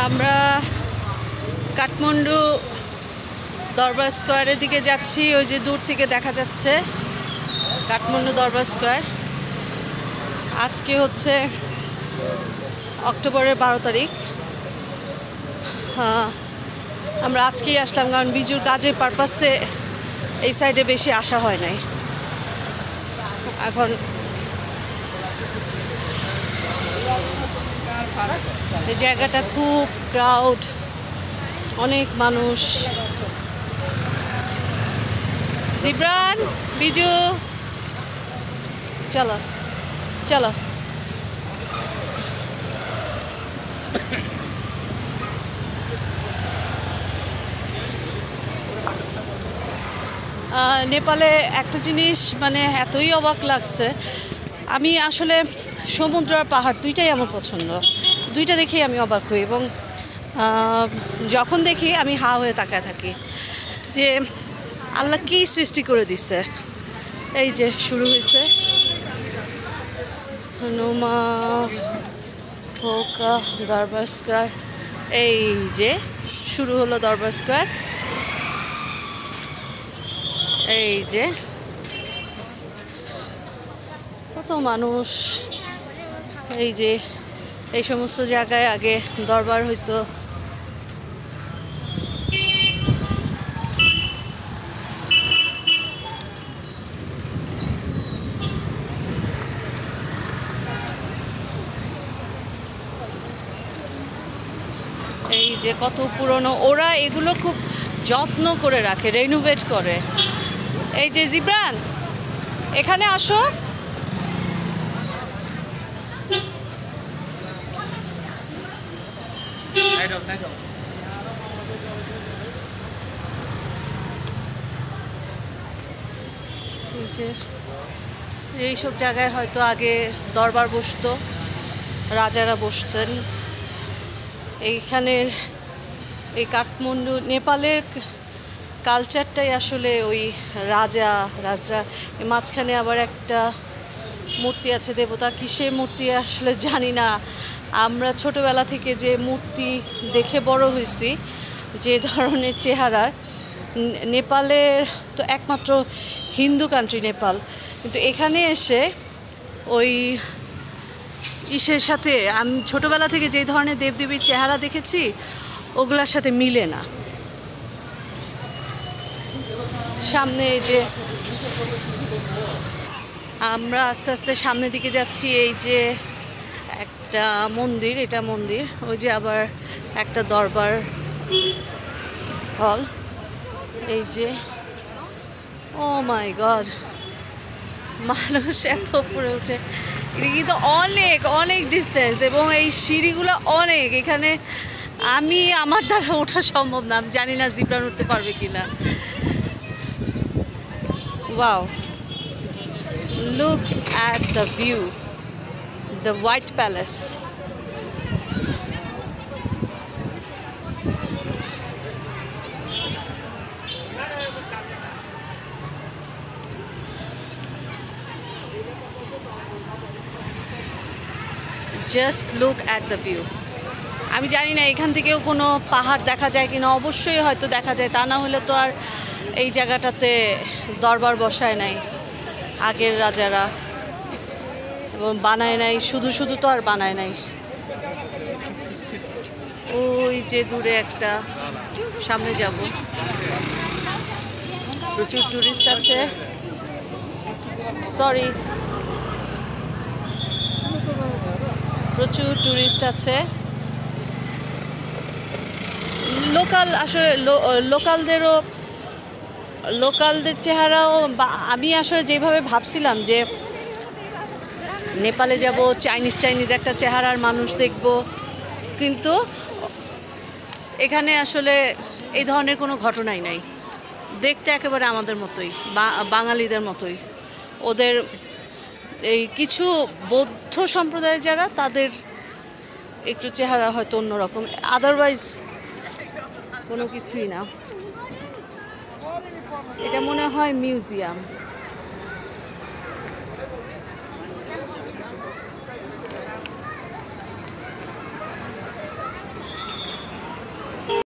আমরা কাঠমান্ডু দরবার স্কোয়ারের দিকে যাচ্ছি। ওই যে দূর থেকে দেখা যাচ্ছে কাঠমান্ডু দরবার স্কোয়ার। আজকে হচ্ছে অক্টোবরের 12 তারিখ। হ্যাঁ, আমরা আজকেই আসলাম, কারণ বিজুর কাজের পারপাসে এই সাইডে বেশি আসা হয় নাই। এখন এই জায়গাটা খুব ক্রাউড, অনেক মানুষ। জিব্রান, বিজু, চলো চলো। নেপালে একটা জিনিস মানে এতই অবাক লাগছে, আমি আসলে সমুদ্র আর পাহাড় দুইটাই আমার পছন্দ, দুইটা দেখেই আমি অবাক হই। এবং যখন দেখি আমি হা হয়ে তাকায় থাকি যে আল্লাহ কি সৃষ্টি করে দিচ্ছে। এই যে শুরু হয়েছে নুমা হোকা দরবার স্কোয়ার, এই যে শুরু হলো দরবার স্কোয়ার। এই যে কত মানুষ, এই যে এই সমস্ত জায়গায় আগে দরবার হইতো। এই যে কত পুরনো, ওরা এগুলো খুব যত্ন করে রাখে, রেনোভেট করে। এই যে জিব্রান, এখানে আসো। এইসব জায়গায় হয়তো আগে দরবার বসতো, রাজারা বসতেন। এইখানের এই কাঠমান্ডু নেপালের কালচারটাই আসলে ওই রাজরা। মাঝখানে আবার একটা মূর্তি আছে, দেবতা কিসের মূর্তি আসলে জানি না। আমরা ছোটবেলা থেকে যে মূর্তি দেখে বড় হয়েছি, যে ধরনের চেহারার, নেপালের তো একমাত্র হিন্দু কান্ট্রি নেপাল, কিন্তু এখানে এসে ওই ইসের সাথে আমি ছোটবেলা থেকে যে ধরনের দেবদেবীর চেহারা দেখেছি ওগুলার সাথে মিলে না। সামনে এই যে আমরা আস্তে আস্তে সামনের দিকে যাচ্ছি। এই যে একটা মন্দির, এটা মন্দির। ওই যে আবার একটা দরবার হল। এই যে ও মাই গড, মানুষ এত উপরে উঠে, এটা কিন্তু অনেক অনেক ডিস্টেন্স, এবং এই সিঁড়িগুলো অনেক। এখানে আমার দ্বারা ওঠা সম্ভব না, আমি জানি না জিব্রান উঠতে পারবে কিনা। Wow, look at the view, the White Palace. Just look at the view. আমি জানি না এখান থেকেও কোনো পাহাড় দেখা যায় কিনা, অবশ্যই হয়তো দেখা যায়, তা না হলে তো আর এই জায়গাটাতে দরবার বসায় নাই আগের রাজারা, এবং বানায় নাই, শুধু শুধু তো আর বানায় নাই। ওই যে দূরে একটা, সামনে যাব, প্রচুর টুরিস্ট আছে। সরি, প্রচুর টুরিস্ট আছে। লোকাল, আসলে লোকালদের চেহারাও, আমি আসলে যেভাবে ভাবছিলাম যে নেপালে যাব চাইনিজ একটা চেহারার মানুষ দেখব, কিন্তু এখানে আসলে এই ধরনের কোনো ঘটনাই নাই। দেখতে একেবারে আমাদের মতোই, বাঙালিদের মতোই। ওদের এই কিছু বৌদ্ধ সম্প্রদায়ের যারা, তাদের একটু চেহারা হয়তো অন্যরকম, আদারওয়াইজ কোনো কিছুই না। এটা মনে হয় মিউজিয়াম।